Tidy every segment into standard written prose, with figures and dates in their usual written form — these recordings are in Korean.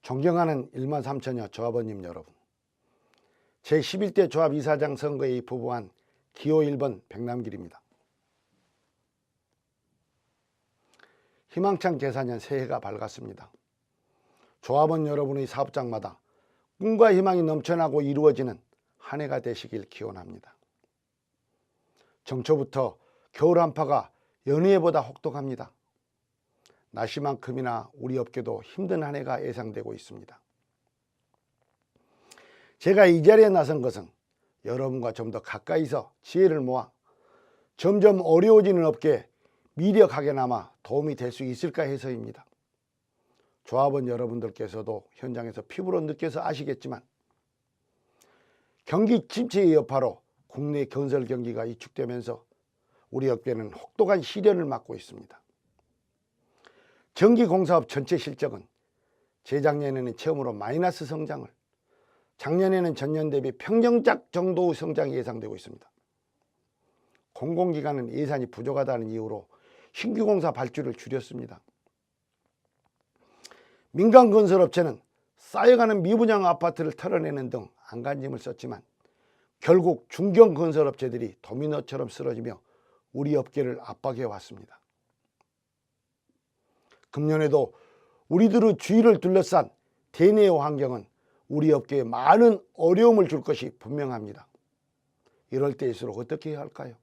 존경하는 13,000여 조합원님 여러분, 제11대 조합 이사장 선거에 입후보한 기호 1번 백남길입니다. 희망찬 계사년 새해가 밝았습니다. 조합원 여러분의 사업장마다 꿈과 희망이 넘쳐나고 이루어지는 한 해가 되시길 기원합니다. 정초부터 겨울 한파가 연휴에보다 혹독합니다. 날씨만큼이나 우리 업계도 힘든 한 해가 예상되고 있습니다. 제가 이 자리에 나선 것은 여러분과 좀 더 가까이서 지혜를 모아 점점 어려워지는 업계에 미력하게나마 도움이 될 수 있을까 해서입니다. 조합원 여러분들께서도 현장에서 피부로 느껴서 아시겠지만 경기 침체의 여파로 국내 건설 경기가 위축되면서 우리 업계는 혹독한 시련을 맞고 있습니다. 전기공사업 전체 실적은 재작년에는 처음으로 마이너스 성장을, 작년에는 전년 대비 평정작 정도의 성장이 예상되고 있습니다. 공공기관은 예산이 부족하다는 이유로 신규 공사 발주를 줄였습니다. 민간건설업체는 쌓여가는 미분양 아파트를 털어내는 등 안간힘을 썼지만 결국 중견건설업체들이 도미노처럼 쓰러지며 우리 업계를 압박해 왔습니다. 금년에도 우리들의 주위를 둘러싼 대내의 환경은 우리 업계에 많은 어려움을 줄 것이 분명합니다. 이럴 때일수록 어떻게 해야 할까요?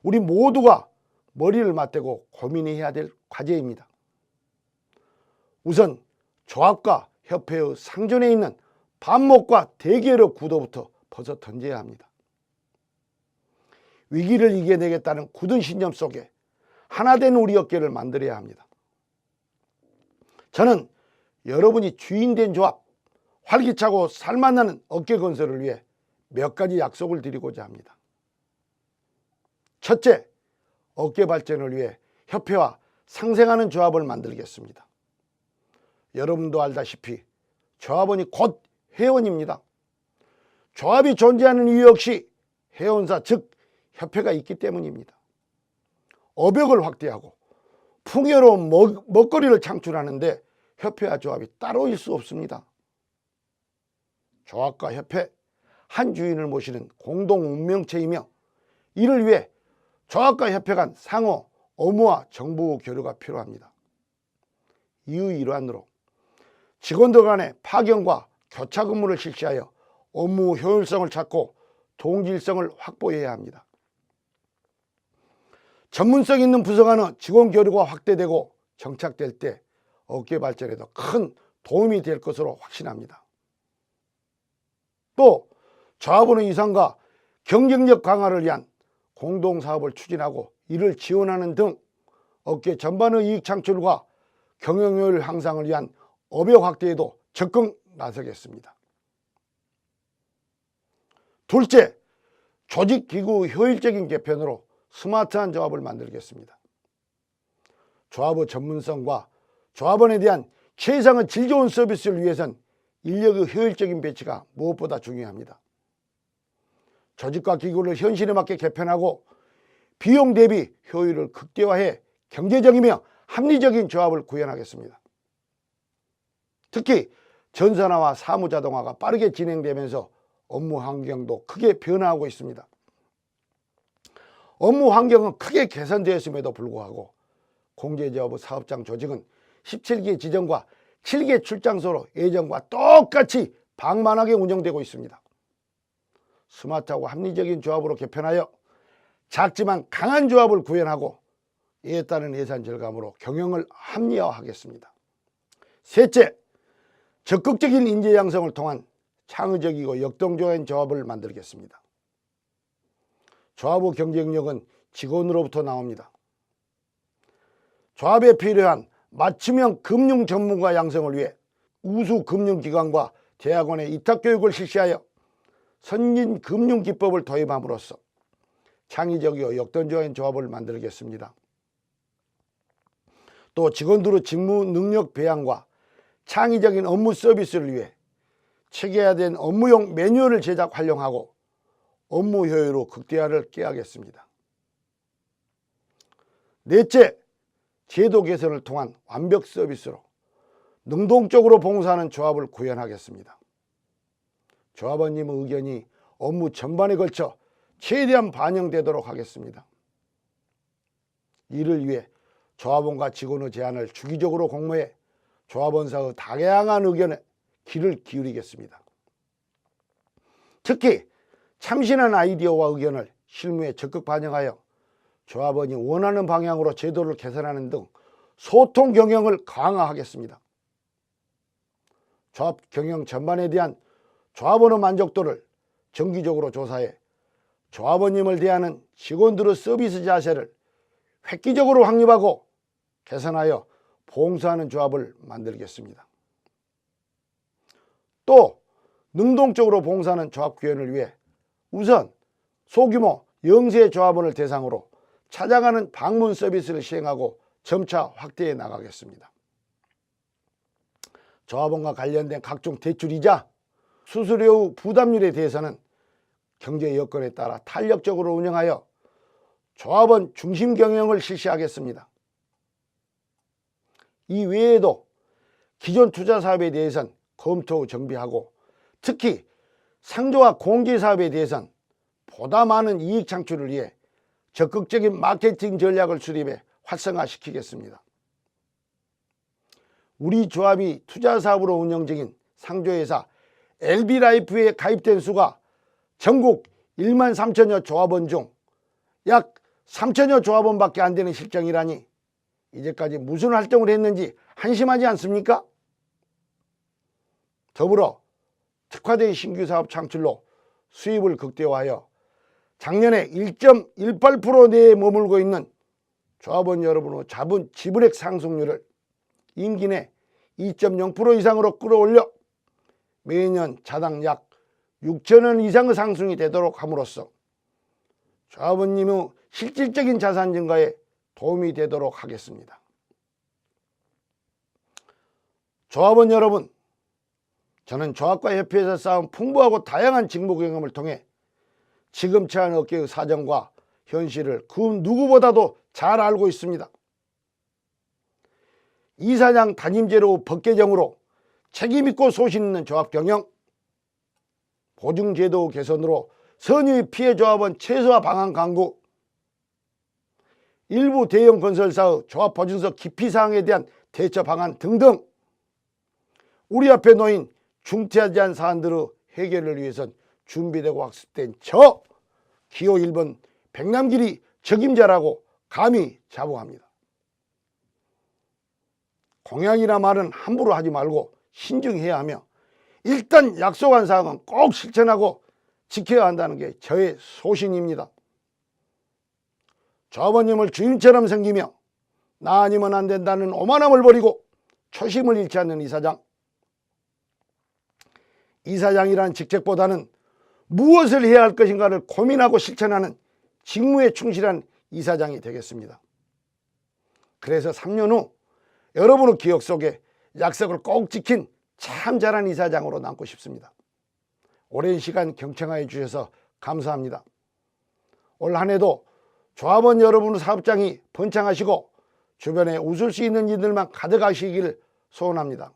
우리 모두가 머리를 맞대고 고민해야 될 과제입니다. 우선 조합과 협회의 상존에 있는 반목과 대결의 구도부터 벗어 던져야 합니다. 위기를 이겨내겠다는 굳은 신념 속에 하나 된 우리 업계를 만들어야 합니다. 저는 여러분이 주인된 조합, 활기차고 살맛나는 업계 건설을 위해 몇 가지 약속을 드리고자 합니다. 첫째, 업계 발전을 위해 협회와 상생하는 조합을 만들겠습니다. 여러분도 알다시피 조합원이 곧 회원입니다. 조합이 존재하는 이유 역시 회원사 즉 협회가 있기 때문입니다. 업역을 확대하고 풍요로운 먹거리를 창출하는데 협회와 조합이 따로일 수 없습니다. 조합과 협회, 한 주인을 모시는 공동 운명체이며 이를 위해 조합과 협회 간 상호 업무와 정보 교류가 필요합니다. 이의 일환으로 직원들 간의 파견과 교차 근무를 실시하여 업무 효율성을 찾고 동질성을 확보해야 합니다. 전문성 있는 부서 간의 직원 교류가 확대되고 정착될 때 업계 발전에도 큰 도움이 될 것으로 확신합니다. 또 조합원의 이상과 경쟁력 강화를 위한 공동사업을 추진하고 이를 지원하는 등 업계 전반의 이익 창출과 경영효율 향상을 위한 업역 확대에도 적극 나서겠습니다. 둘째, 조직기구 효율적인 개편으로 스마트한 조합을 만들겠습니다. 조합의 전문성과 조합원에 대한 최상의 질 좋은 서비스를 위해선 인력의 효율적인 배치가 무엇보다 중요합니다. 조직과 기구를 현실에 맞게 개편하고 비용 대비 효율을 극대화해 경제적이며 합리적인 조합을 구현하겠습니다. 특히 전산화와 사무자동화가 빠르게 진행되면서 업무 환경도 크게 변화하고 있습니다. 업무 환경은 크게 개선되었음에도 불구하고 공제조합의 사업장 조직은 17개 지점과 7개 출장소로 예전과 똑같이 방만하게 운영되고 있습니다. 스마트하고 합리적인 조합으로 개편하여 작지만 강한 조합을 구현하고 이에 따른 예산 절감으로 경영을 합리화하겠습니다. 셋째, 적극적인 인재 양성을 통한 창의적이고 역동적인 조합을 만들겠습니다. 조합의 경쟁력은 직원으로부터 나옵니다. 조합에 필요한 맞춤형 금융 전문가 양성을 위해 우수 금융기관과 대학원의 위탁교육을 실시하여 선진 금융기법을 도입함으로써 창의적이고 역동적인 조합을 만들겠습니다. 또 직원들의 직무 능력 배양과 창의적인 업무 서비스를 위해 체계화된 업무용 매뉴얼을 제작 활용하고 업무 효율의 극대화를 꾀하겠습니다. 넷째, 제도 개선을 통한 완벽 서비스로 능동적으로 봉사하는 조합을 구현하겠습니다. 조합원님의 의견이 업무 전반에 걸쳐 최대한 반영되도록 하겠습니다. 이를 위해 조합원과 직원의 제안을 주기적으로 공모해 조합원사의 다양한 의견에 귀를 기울이겠습니다. 특히 참신한 아이디어와 의견을 실무에 적극 반영하여 조합원이 원하는 방향으로 제도를 개선하는 등 소통 경영을 강화하겠습니다. 조합 경영 전반에 대한 조합원의 만족도를 정기적으로 조사해 조합원님을 대하는 직원들의 서비스 자세를 획기적으로 확립하고 개선하여 봉사하는 조합을 만들겠습니다. 또 능동적으로 봉사하는 조합 구현을 위해 우선 소규모 영세 조합원을 대상으로 찾아가는 방문 서비스를 시행하고 점차 확대해 나가겠습니다. 조합원과 관련된 각종 대출이자 수수료 부담률에 대해서는 경제 여건에 따라 탄력적으로 운영하여 조합원 중심 경영을 실시하겠습니다. 이 외에도 기존 투자 사업에 대해서는 검토 정비하고 특히 상조와 공제 사업에 대해서는 보다 많은 이익 창출을 위해 적극적인 마케팅 전략을 수립해 활성화시키겠습니다. 우리 조합이 투자 사업으로 운영 중인 상조회사 LB라이프에 가입된 수가 전국 1만 3천여 조합원 중 약 3천여 조합원밖에 안 되는 실정이라니 이제까지 무슨 활동을 했는지 한심하지 않습니까? 더불어 특화된 신규 사업 창출로 수입을 극대화하여 작년에 1.18% 내에 머물고 있는 조합원 여러분의 자본 지불액 상승률을 임기 내 2.0% 이상으로 끌어올려 매년 자당 약 6천원 이상의 상승이 되도록 함으로써 조합원님의 실질적인 자산 증가에 도움이 되도록 하겠습니다. 조합원 여러분, 저는 조합과 협회에서 쌓은 풍부하고 다양한 직무 경험을 통해 지금 처한 업계의 사정과 현실을 그 누구보다도 잘 알고 있습니다. 이사장 단임제로 법개정으로 책임있고 소신있는 조합 경영, 보증제도 개선으로 선의 피해 조합원 최소화 방안 강구, 일부 대형 건설사의 조합 보증서 기피 사항에 대한 대처 방안 등등 우리 앞에 놓인 중대하지 않은 사안들의 해결을 위해선 준비되고 학습된 저 기호 1번 백남길이 적임자라고 감히 자부합니다. 공약이나 말은 함부로 하지 말고 신중해야 하며 일단 약속한 사항은 꼭 실천하고 지켜야 한다는 게 저의 소신입니다. 조합원님을 주인처럼 섬기며 나 아니면 안 된다는 오만함을 버리고 초심을 잃지 않는 이사장. 이사장이란 직책보다는 무엇을 해야 할 것인가를 고민하고 실천하는 직무에 충실한 이사장이 되겠습니다. 그래서 3년 후 여러분의 기억 속에 약속을 꼭 지킨 참 잘한 이사장으로 남고 싶습니다. 오랜 시간 경청해 주셔서 감사합니다. 올 한 해도 조합원 여러분의 사업장이 번창하시고 주변에 웃을 수 있는 일들만 가득하시길 소원합니다.